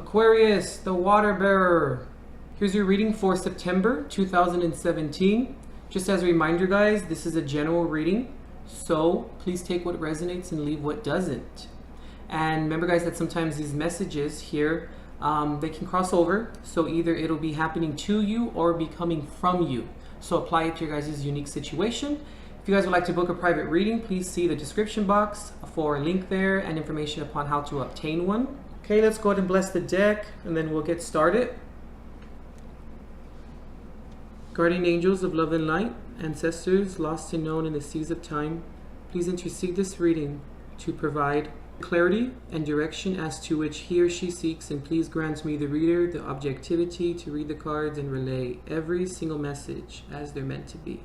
Aquarius, the water bearer. Here's your reading for September 2017. Just as a reminder, guys, this is a general reading, so please take what resonates and leave what doesn't. And remember, guys, that sometimes these messages here, they can cross over, so either it'll be happening to you or be coming from you. So apply it to your guys' unique situation. If you guys would like to book a private reading, please see the description box for a link there and information upon how to obtain one. Okay, let's go ahead and bless the deck, and then we'll get started. Guardian angels of love and light, ancestors lost and known in the seas of time, please intercede this reading to provide clarity and direction as to which he or she seeks, and please grant me, the reader, the objectivity to read the cards and relay every single message as they're meant to be.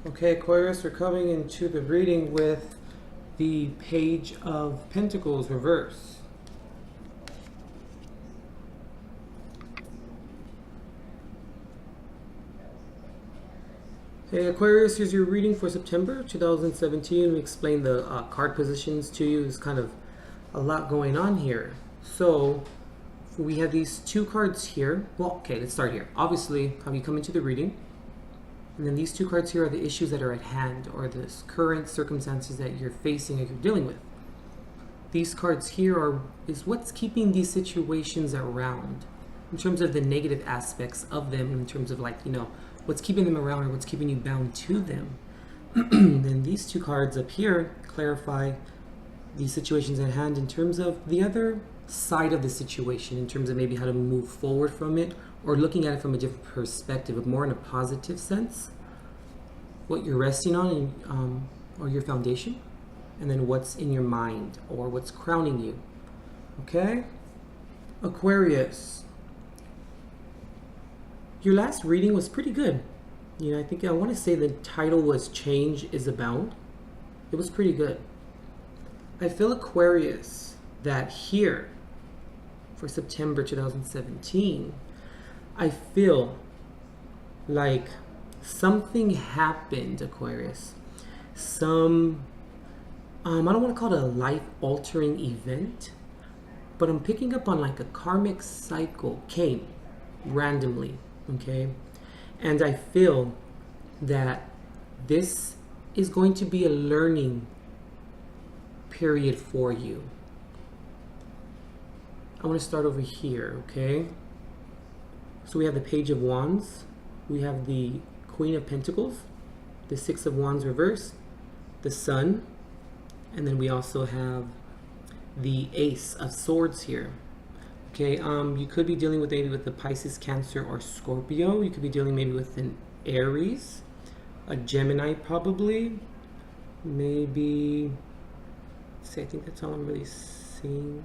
Okay, Aquarius, we're coming into the reading with the Page of Pentacles reverse. Hey Aquarius, here's your reading for September 2017. We explained the card positions to you. There's kind of a lot going on here. So we have these two cards here. Well, okay, let's start here. Obviously, how you come into the reading. And then these two cards here are the issues that are at hand, or the current circumstances that you're facing or you're dealing with. These cards here is what's keeping these situations around, in terms of the negative aspects of them, in terms of, like, you know, what's keeping them around or what's keeping you bound to them. Then these two cards up here clarify these situations at hand in terms of the other side of the situation, in terms of maybe how to move forward from it, or looking at it from a different perspective, but more in a positive sense. What you're resting on, or your foundation, and then what's in your mind, or what's crowning you. Okay? Aquarius. Your last reading was pretty good. You know, I want to say the title was Change is Abound. It was pretty good. I feel, Aquarius, that here, for September 2017, I feel like something happened, Aquarius. I don't want to call it a life-altering event, but I'm picking up on like a karmic cycle came randomly, okay? And I feel that this is going to be a learning period for you. I want to start over here, okay? So we have the Page of Wands, we have the Queen of Pentacles, the Six of Wands reversed, the Sun, and then we also have the Ace of Swords here. Okay, you could be dealing with maybe with the Pisces, Cancer, or Scorpio. You could be dealing maybe with an Aries, a Gemini probably, maybe, let's see, I think that's all I'm really seeing.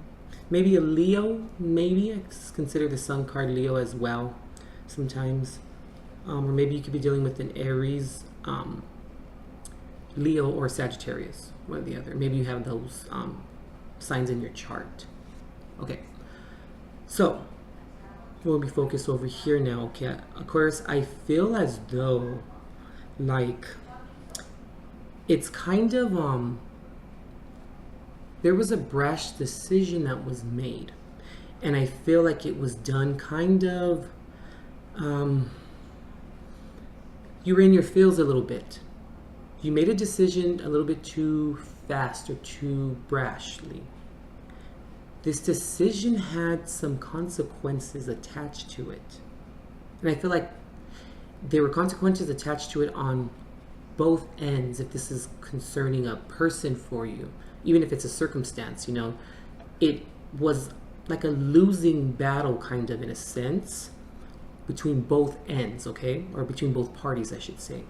Maybe a Leo, maybe. I consider the Sun card Leo as well sometimes. Or maybe you could be dealing with an Aries, Leo, or Sagittarius, one or the other. Maybe you have those signs in your chart. Okay, so we'll be focused over here now. Okay, Aquarius, I feel as though like it's kind of there was a brash decision that was made, and I feel like it was done kind of, you were in your feels a little bit. You made a decision a little bit too fast or too brashly. This decision had some consequences attached to it. And I feel like there were consequences attached to it on both ends, if this is concerning a person for you. Even if it's a circumstance, you know, it was like a losing battle, kind of, in a sense, between both ends, okay? Or between both parties, I should say.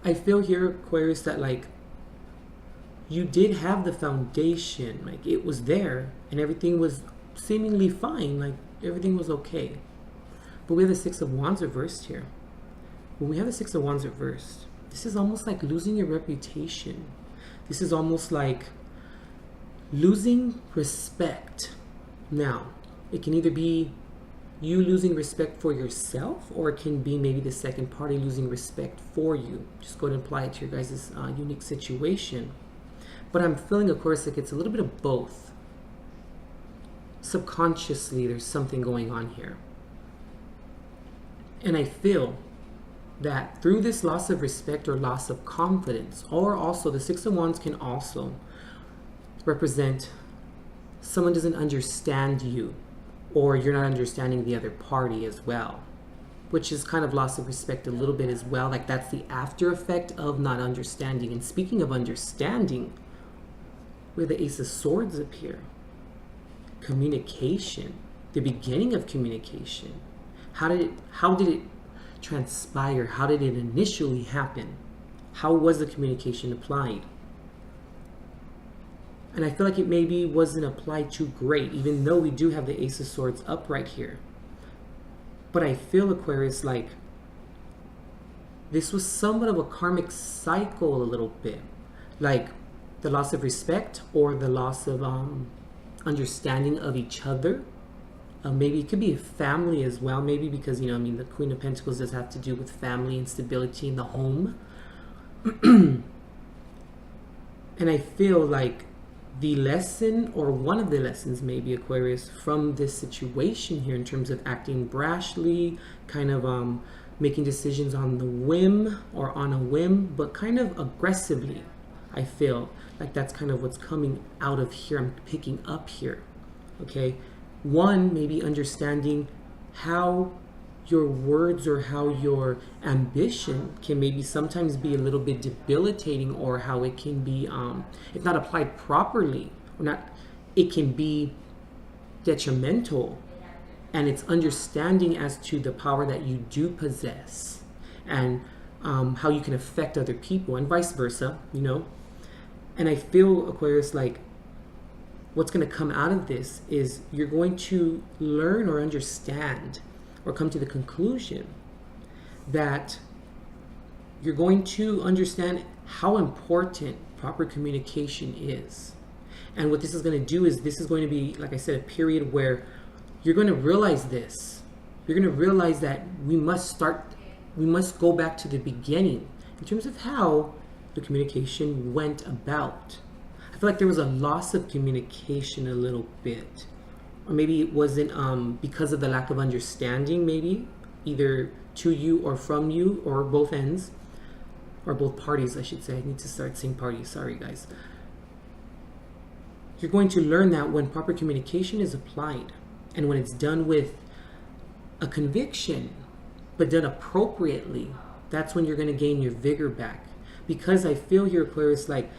I feel here, Aquarius, that like you did have the foundation, like it was there, and everything was seemingly fine, like everything was okay. But we have the Six of Wands reversed here. When we have the Six of Wands reversed, This is almost like losing your reputation. This is almost like losing respect. Now, it can either be you losing respect for yourself, or it can be maybe the second party losing respect for you. Just go ahead and apply it to your guys' unique situation. But I'm feeling, of course, like it's a little bit of both. Subconsciously, there's something going on here. And I feel that through this loss of respect or loss of confidence, or also the Six of Wands can also represent someone doesn't understand you, or you're not understanding the other party as well, which is kind of loss of respect a little bit as well. Like that's the after effect of not understanding. And speaking of understanding, where the Ace of Swords appear, communication, the beginning of communication. How did it transpire? How did it initially happen? How was the communication applied? And I feel like it maybe wasn't applied too great, even though we do have the Ace of Swords up right here. But I feel, Aquarius, like this was somewhat of a karmic cycle a little bit. Like the loss of respect or the loss of understanding of each other. Maybe it could be a family as well. Maybe because, you know, I mean, the Queen of Pentacles does have to do with family and stability in the home. And I feel like the lesson, or one of the lessons maybe, Aquarius, from this situation here in terms of acting brashly, kind of making decisions on the whim or on a whim, but kind of aggressively. I feel like that's kind of what's coming out of here. I'm picking up here. Okay. One, maybe understanding how your words or how your ambition can maybe sometimes be a little bit debilitating, or how it can be, if not applied properly, or not, it can be detrimental. And it's understanding as to the power that you do possess, and how you can affect other people, and vice versa, you know. And I feel, Aquarius, like what's going to come out of this is you're going to learn or understand or come to the conclusion that you're going to understand how important proper communication is. And what this is going to do is this is going to be, like I said, a period where you're going to realize this. You're going to realize that we must go back to the beginning in terms of how the communication went about. I feel like there was a loss of communication a little bit. Or maybe it wasn't because of the lack of understanding, maybe, either to you or from you, or both ends, or both parties, I should say. I need to start saying parties, sorry guys. You're going to learn that when proper communication is applied, and when it's done with a conviction, but done appropriately, that's when you're going to gain your vigor back. Because I feel here, Aquarius, like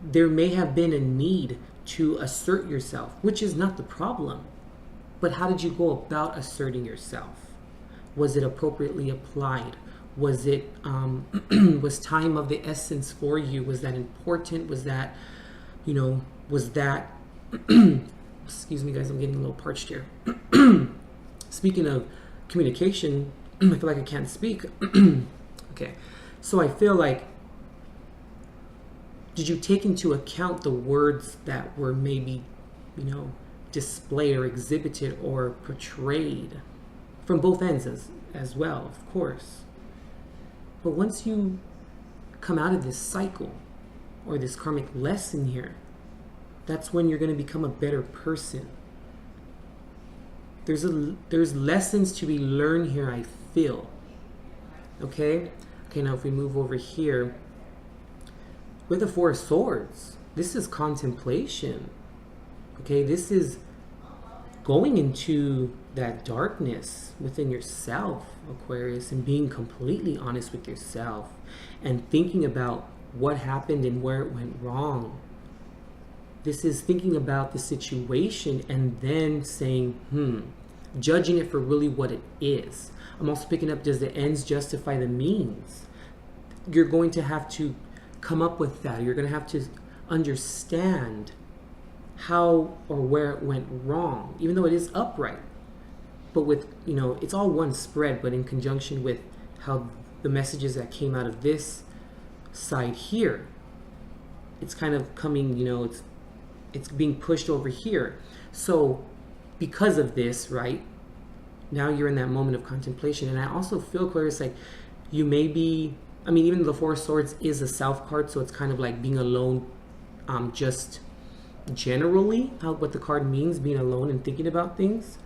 there may have been a need to assert yourself, which is not the problem. But how did you go about asserting yourself? Was it appropriately applied? Was it, was time of the essence for you? Was that important? Was that, you know, was that, excuse me guys, I'm getting a little parched here. Speaking of communication, I feel like I can't speak. Okay, so I feel like, did you take into account the words that were maybe, you know, displayed or exhibited or portrayed from both ends as well, of course. But once you come out of this cycle or this karmic lesson here, that's when you're going to become a better person. There's lessons to be learned here, I feel. Okay, now if we move over here, with the Four of Swords, this is contemplation. Okay, this is going into that darkness within yourself, Aquarius, and being completely honest with yourself and thinking about what happened and where it went wrong. This is thinking about the situation and then saying, judging it for really what it is. I'm also picking up, does the ends justify the means? You're going to have to come up with that. You're going to have to understand how or where it went wrong, even though it is upright. But with, you know, it's all one spread, but in conjunction with how the messages that came out of this side here. It's kind of coming, you know, it's being pushed over here. So because of this, right, now you're in that moment of contemplation. And I also feel, Aquarius, like you may be, I mean, even the Four of Swords is a South card, so it's kind of like being alone, just generally, what the card means, being alone and thinking about things.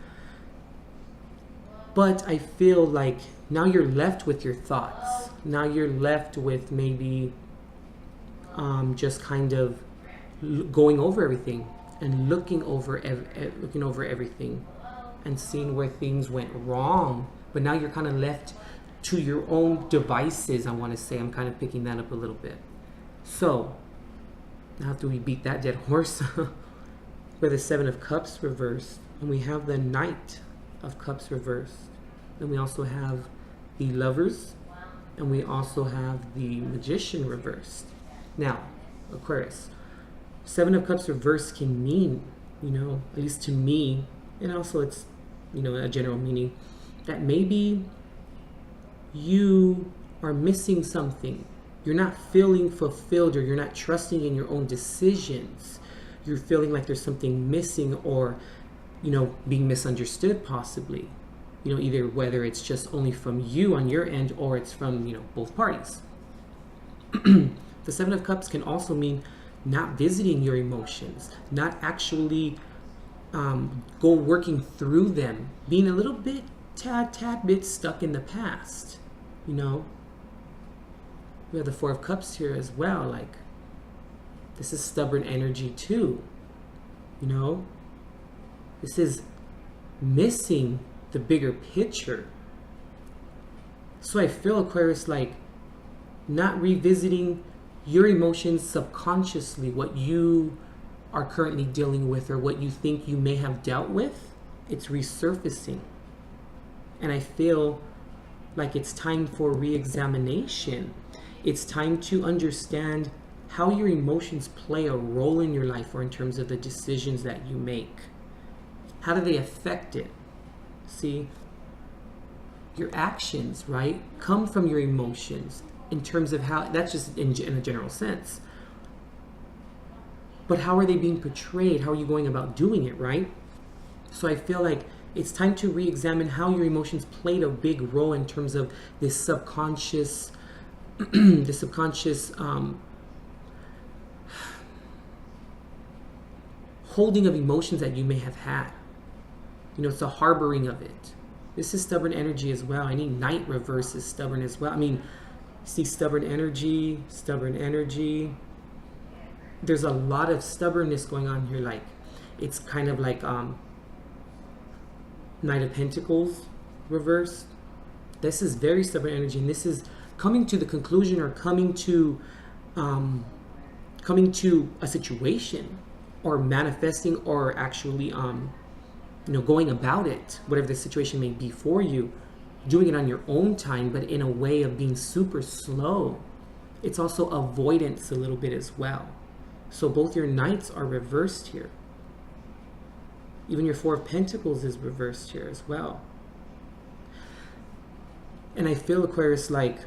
But I feel like now you're left with your thoughts. Now you're left with maybe just kind of going over everything and looking over everything and seeing where things went wrong. But now you're kind of left to your own devices, I want to say. I'm kind of picking that up a little bit. So now after we beat that dead horse, we're the Seven of Cups reversed, and we have the Knight of Cups reversed. Then we also have the Lovers, and we also have the Magician reversed. Now, Aquarius, Seven of Cups reversed can mean, you know, at least to me, and also it's, you know, a general meaning, that maybe you are missing something. You're not feeling fulfilled, or you're not trusting in your own decisions. You're feeling like there's something missing, or, you know, being misunderstood possibly. You know, either whether it's just only from you on your end, or it's from, you know, both parties. The Seven of Cups can also mean not visiting your emotions, not actually working through them, being a little bit, tad bit stuck in the past, you know. We have the Four of Cups here as well. Like, this is stubborn energy too, you know. This is missing the bigger picture. So I feel, Aquarius, like not revisiting your emotions subconsciously, what you are currently dealing with, or what you think you may have dealt with, it's resurfacing. And I feel like it's time for re-examination. It's time to understand how your emotions play a role in your life, or in terms of the decisions that you make. How do they affect it? See, your actions, right, come from your emotions, in terms of how, that's just in a general sense. But how are they being portrayed? How are you going about doing it, right? So I feel like it's time to re-examine how your emotions played a big role in terms of this subconscious, holding of emotions that you may have had. You know, it's a harboring of it. This is stubborn energy as well. I need Knight reverse is stubborn as well. I mean, see, stubborn energy. There's a lot of stubbornness going on here. Like, it's kind of like Knight of Pentacles reversed. This is very stubborn energy, and this is coming to the conclusion, or coming to a situation, or manifesting, or actually you know, going about it, whatever the situation may be for you, doing it on your own time, but in a way of being super slow. It's also avoidance a little bit as well. So both your Knights are reversed here. Even your Four of Pentacles is reversed here as well. And I feel, Aquarius, like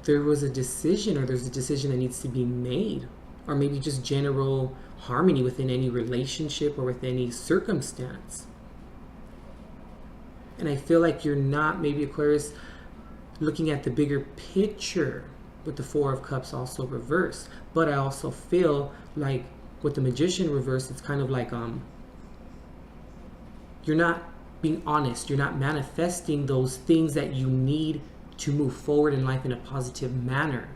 there was a decision, or there's a decision that needs to be made, or maybe just general harmony within any relationship or with any circumstance. And I feel like you're not, maybe, Aquarius, looking at the bigger picture with the Four of Cups also reversed. But I also feel like with the Magician reversed, it's kind of like you're not being honest. You're not manifesting those things that you need to move forward in life in a positive manner.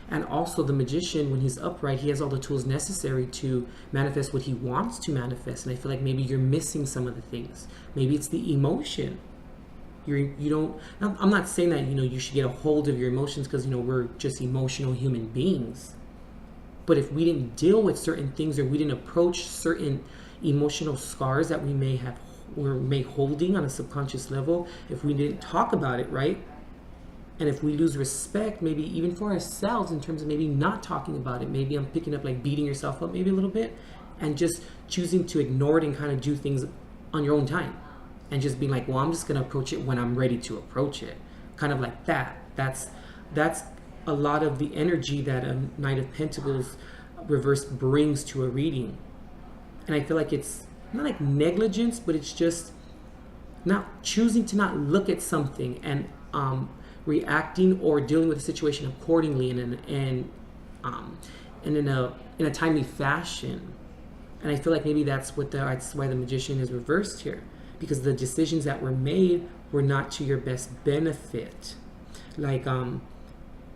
And also the Magician, when he's upright, he has all the tools necessary to manifest what he wants to manifest. And I feel like maybe you're missing some of the things. Maybe it's the emotion. You don't, I'm not saying that, you know, you should get a hold of your emotions, because, you know, we're just emotional human beings. But if we didn't deal with certain things, or we didn't approach certain emotional scars that we may have, or may holding on a subconscious level, if we didn't talk about it, right? And if we lose respect, maybe even for ourselves, in terms of maybe not talking about it, maybe I'm picking up like beating yourself up maybe a little bit, and just choosing to ignore it and kind of do things on your own time, and just being like, well, I'm just going to approach it when I'm ready to approach it. Kind of like that. That's that's a lot of the energy that a Knight of Pentacles reverse brings to a reading. And I feel like it's not like negligence, but it's just not choosing to not look at something and reacting or dealing with the situation accordingly and in a timely fashion. And I feel like maybe that's why the Magician is reversed here, because the decisions that were made were not to your best benefit. Like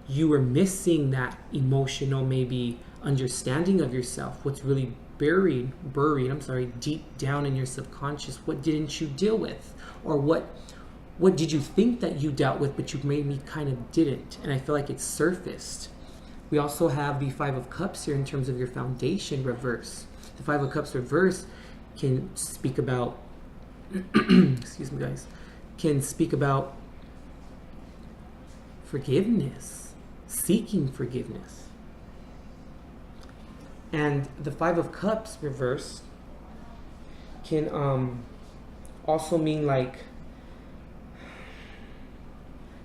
you were missing that emotional maybe understanding of yourself, what's really buried deep down in your subconscious. What didn't you deal with, or what did you think that you dealt with but you maybe kind of didn't? And I feel like it's surfaced. We also have the Five of Cups here in terms of your foundation reverse. The Five of Cups reverse can speak about excuse me guys, can speak about forgiveness, seeking forgiveness. And the Five of Cups reverse can also mean like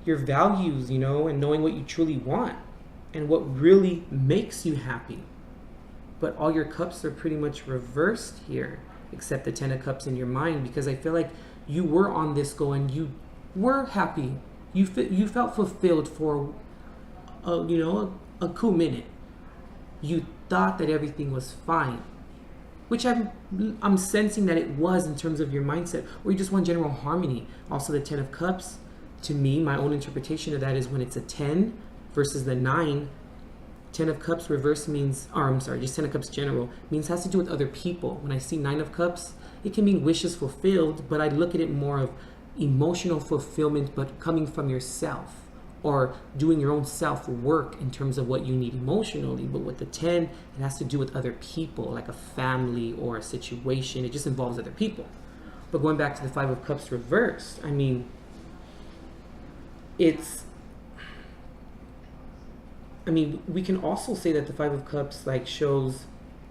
your values, you know, and knowing what you truly want and what really makes you happy. But all your cups are pretty much reversed here, except the Ten of Cups in your mind, because I feel like you were on this going, you were happy. You felt fulfilled for a cool minute. You thought that everything was fine, which I'm sensing that it was in terms of your mindset, or you just want general harmony. Also the Ten of Cups, to me, my own interpretation of that is when it's a 10 versus the 9. 10 of Cups reverse means, just 10 of Cups general means has to do with other people. When I see 9 of Cups, it can mean wishes fulfilled, but I look at it more of emotional fulfillment, but coming from yourself, or doing your own self-work in terms of what you need emotionally. But with the 10, it has to do with other people, like a family or a situation. It just involves other people. But going back to the Five of Cups reversed, I mean, we can also say that the Five of Cups like shows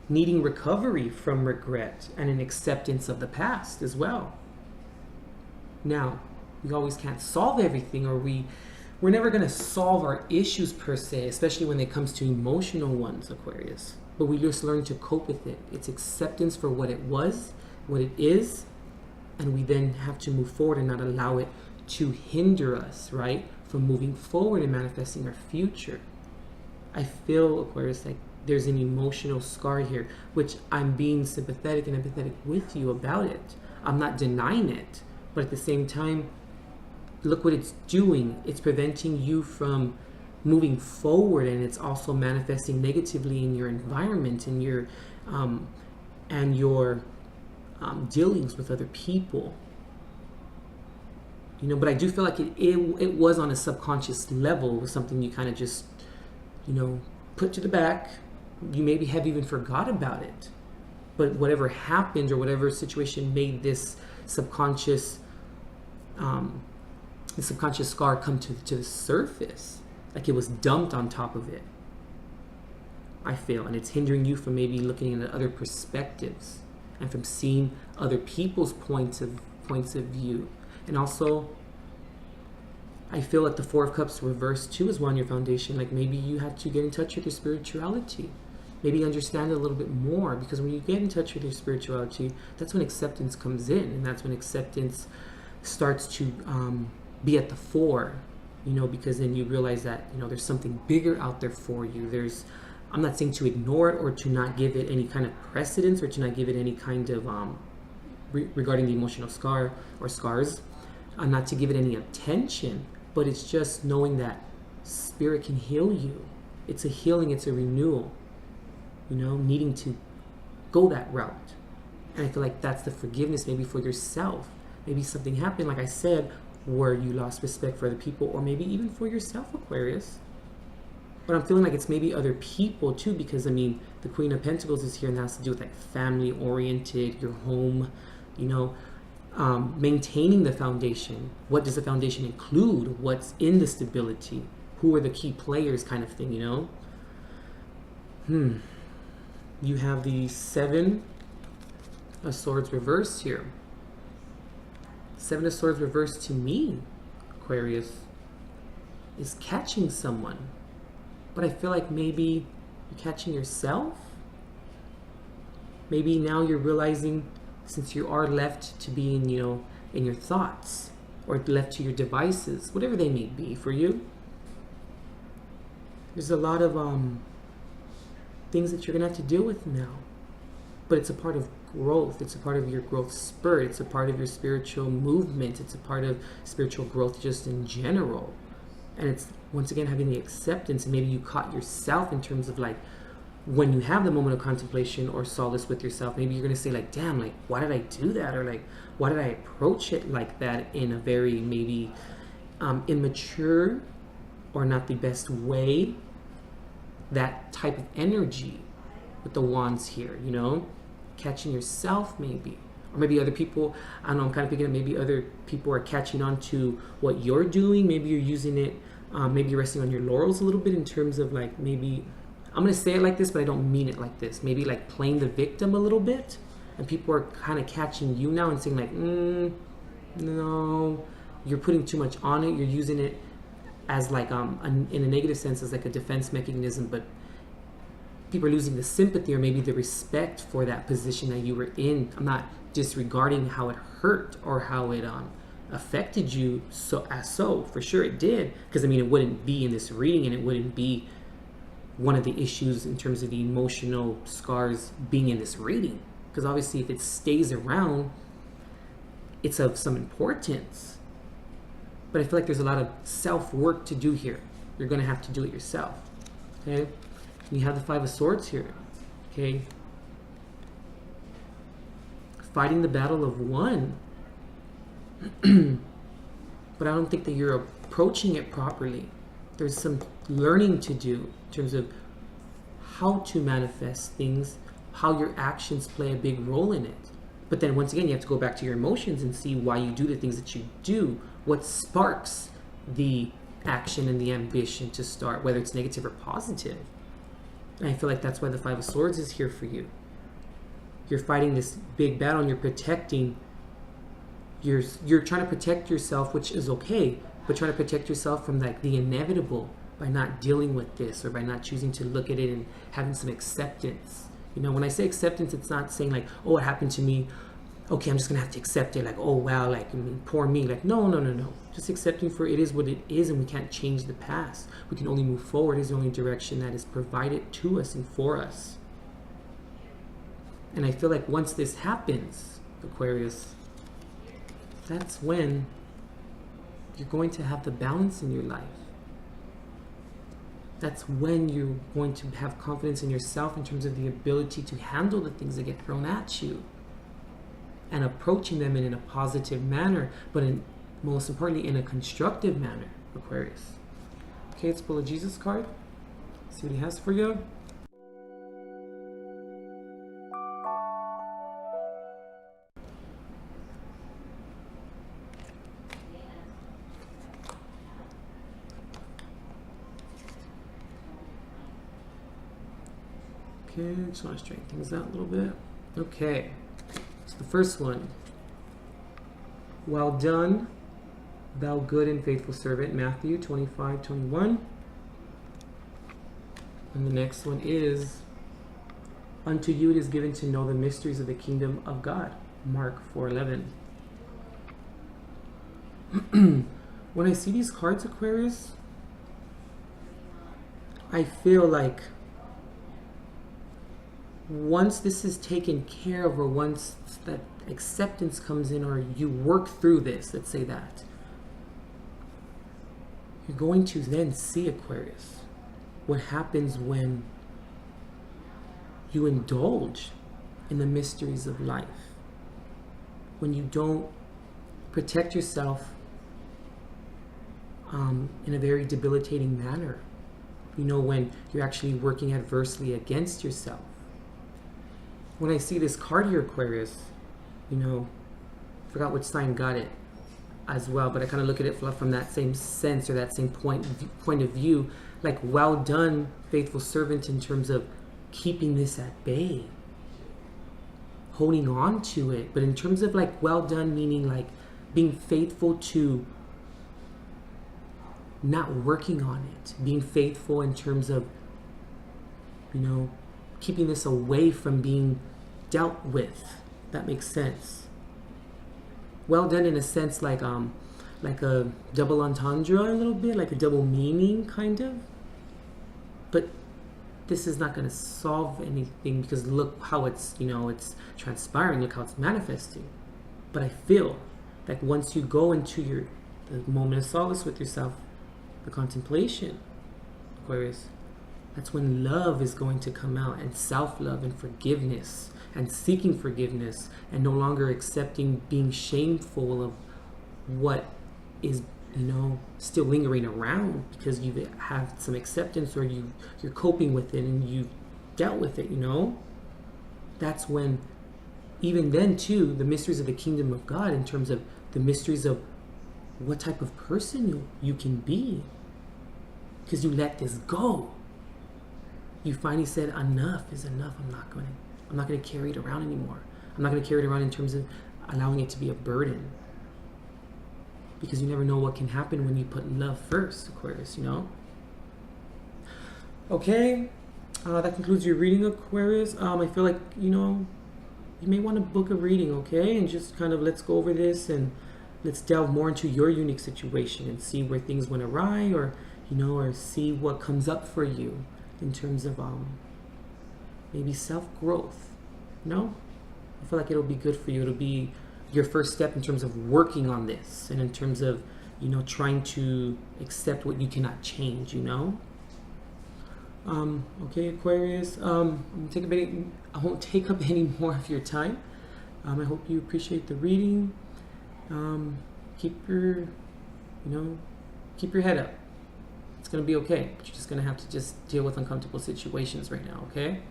needing recovery from regret and an acceptance of the past as well. Now, we always can't solve everything, or we're never going to solve our issues per se, especially when it comes to emotional ones, Aquarius. But we just learn to cope with it. It's acceptance for what it was, what it is, and we then have to move forward and not allow it to hinder us, right, from moving forward and manifesting our future. I feel, Aquarius, like there's an emotional scar here, which I'm being sympathetic and empathetic with you about it. I'm not denying it, but at the same time, look what it's doing. It's preventing you from moving forward, and it's also manifesting negatively in your environment and your dealings with other people. You know, but I do feel like it was on a subconscious level, something you kind of just, you know, put to the back. You maybe have even forgot about it. But whatever happened or whatever situation made this subconscious scar come to the surface, like it was dumped on top of it, I feel. And it's hindering you from maybe looking at other perspectives and from seeing other people's points of view. And also, I feel like the Four of Cups reversed too is one on your foundation. Like maybe you have to get in touch with your spirituality. Maybe understand it a little bit more, because when you get in touch with your spirituality, that's when acceptance comes in, and that's when acceptance starts to be at the fore, you know, because then you realize that, you know, there's something bigger out there for you. I'm not saying to ignore it or to not give it any kind of precedence or to not give it any kind of, regarding the emotional scar or scars, not to give it any attention, but it's just knowing that spirit can heal you. It's a healing, it's a renewal, you know, needing to go that route. And I feel like that's the forgiveness maybe for yourself. Maybe something happened, like I said, where you lost respect for other people, or maybe even for yourself, Aquarius. But I'm feeling like it's maybe other people too, because I mean, the Queen of Pentacles is here, and that has to do with like family oriented, your home, you know, maintaining the foundation. What does the foundation include? What's in the stability? Who are the key players, kind of thing, you know? You have the Seven of Swords reversed here. Seven of Swords reversed to me, Aquarius. is catching someone. But I feel like maybe you're catching yourself. Maybe now you're realizing, since you are left to be in, in your thoughts, or left to your devices, whatever they may be for you, there's a lot of things that you're gonna have to deal with now. But it's a part of growth. It's a part of your growth spurt. It's a part of your spiritual movement. It's a part of spiritual growth just in general. And it's, once again, having the acceptance. And maybe you caught yourself in terms of like, when you have the moment of contemplation or solace with yourself, maybe you're going to say like, damn, like, why did I do that? Or like, why did I approach it like that in a very maybe immature or not the best way? That type of energy with the wands here, catching yourself maybe. Or maybe other people, I don't know, I'm kind of thinking that maybe other people are catching on to what you're doing. Maybe you're using it, maybe you're resting on your laurels a little bit in terms of like, maybe, I'm going to say it like this, but I don't mean it like this. Maybe like playing the victim a little bit. And people are kind of catching you now and saying like, no, you're putting too much on it. You're using it as like, in a negative sense, as like a defense mechanism, but people are losing the sympathy or maybe the respect for that position that you were in. I'm not disregarding how it hurt or how it affected you. So for sure it did, because I mean, it wouldn't be in this reading, and it wouldn't be one of the issues in terms of the emotional scars being in this reading, because obviously if it stays around, it's of some importance. But I feel like there's a lot of self-work to do here. You're going to have to do it yourself. Okay? You have the Five of Swords here. Okay? Fighting the battle of one. But I don't think that you're approaching it properly. There's some learning to do in terms of how to manifest things, how your actions play a big role in it. But then once again, you have to go back to your emotions and see why you do the things that you do. What sparks the action and the ambition to start, whether it's negative or positive. And I feel like that's why the Five of Swords is here for you. You're fighting this big battle and you're protecting. You're trying to protect yourself, which is okay, but trying to protect yourself from like the inevitable by not dealing with this, or by not choosing to look at it and having some acceptance. When I say acceptance, it's not saying like, oh, it happened to me, okay, I'm just gonna have to accept it, like, oh wow, like, poor me. Like, no. Just accepting for it is what it is, and we can't change the past. We can only move forward. Is the only direction that is provided to us and for us. And I feel like once this happens, Aquarius, that's when you're going to have the balance in your life. That's when you're going to have confidence in yourself in terms of the ability to handle the things that get thrown at you, and approaching them in a positive manner, but most importantly, in a constructive manner, Aquarius. Okay, let's pull a Jesus card. See what he has for you. Okay, just want to straighten things out a little bit. Okay, so the first one. Well done, thou good and faithful servant, Matthew 25:21. And the next one is, unto you it is given to know the mysteries of the kingdom of God, Mark 4:11. When I see these cards, Aquarius, I feel like once this is taken care of, or once that acceptance comes in, or you work through this, let's say that, you're going to then see, Aquarius, what happens when you indulge in the mysteries of life. When you don't protect yourself in a very debilitating manner. When you're actually working adversely against yourself. When I see this card here, Aquarius, forgot which sign got it as well, but I kind of look at it from that same sense, or that same point of view, like, well done, faithful servant, in terms of keeping this at bay, holding on to it. But in terms of like, well done, meaning like being faithful to not working on it, being faithful in terms of, you know, keeping this away from being dealt with. That makes sense. Well done in a sense, like a double entendre a little bit, like a double meaning kind of. But this is not going to solve anything, because look how it's, you know, it's transpiring, look how it's manifesting. But I feel like once you go into the moment of solace with yourself, the contemplation, Aquarius, that's when love is going to come out, and self-love and forgiveness and seeking forgiveness, and no longer accepting being shameful of what is, you know, still lingering around because you have some acceptance, or you're coping with it and you've dealt with it, you know. That's when, even then too, the mysteries of the kingdom of God, in terms of the mysteries of what type of person you can be, because you let this go. You finally said enough is enough. I'm not going to carry it around anymore. I'm not going to carry it around in terms of allowing it to be a burden, because you never know what can happen when you put love first, Aquarius, you know. Okay, that concludes your reading, Aquarius. I feel like, you know, you may want to book a reading, okay, and just kind of let's go over this and let's delve more into your unique situation and see where things went awry, or, you know, or see what comes up for you in terms of maybe self-growth. You know, I feel like it'll be good for you. It'll be your first step in terms of working on this, and in terms of, you know, trying to accept what you cannot change, you know. Okay, Aquarius, I won't take up any more of your time. I hope you appreciate the reading. Keep your head up. It's gonna be okay, but you're just gonna have to just deal with uncomfortable situations right now, okay?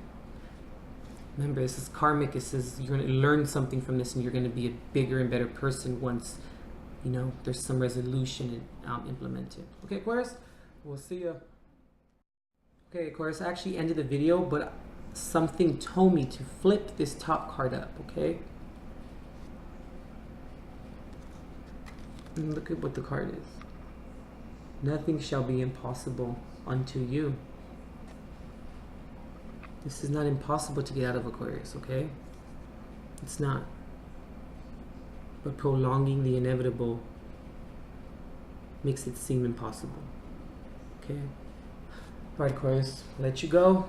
Remember, this is karmic. This is, you're going to learn something from this, and you're going to be a bigger and better person once, you know, there's some resolution implemented. Okay, Aquarius? We'll see ya. Okay, Aquarius, I actually ended the video, but something told me to flip this top card up, okay? And look at what the card is. Nothing shall be impossible unto you. This is not impossible to get out of, Aquarius, okay? It's not. But prolonging the inevitable makes it seem impossible, okay? All right, Aquarius, I'll let you go.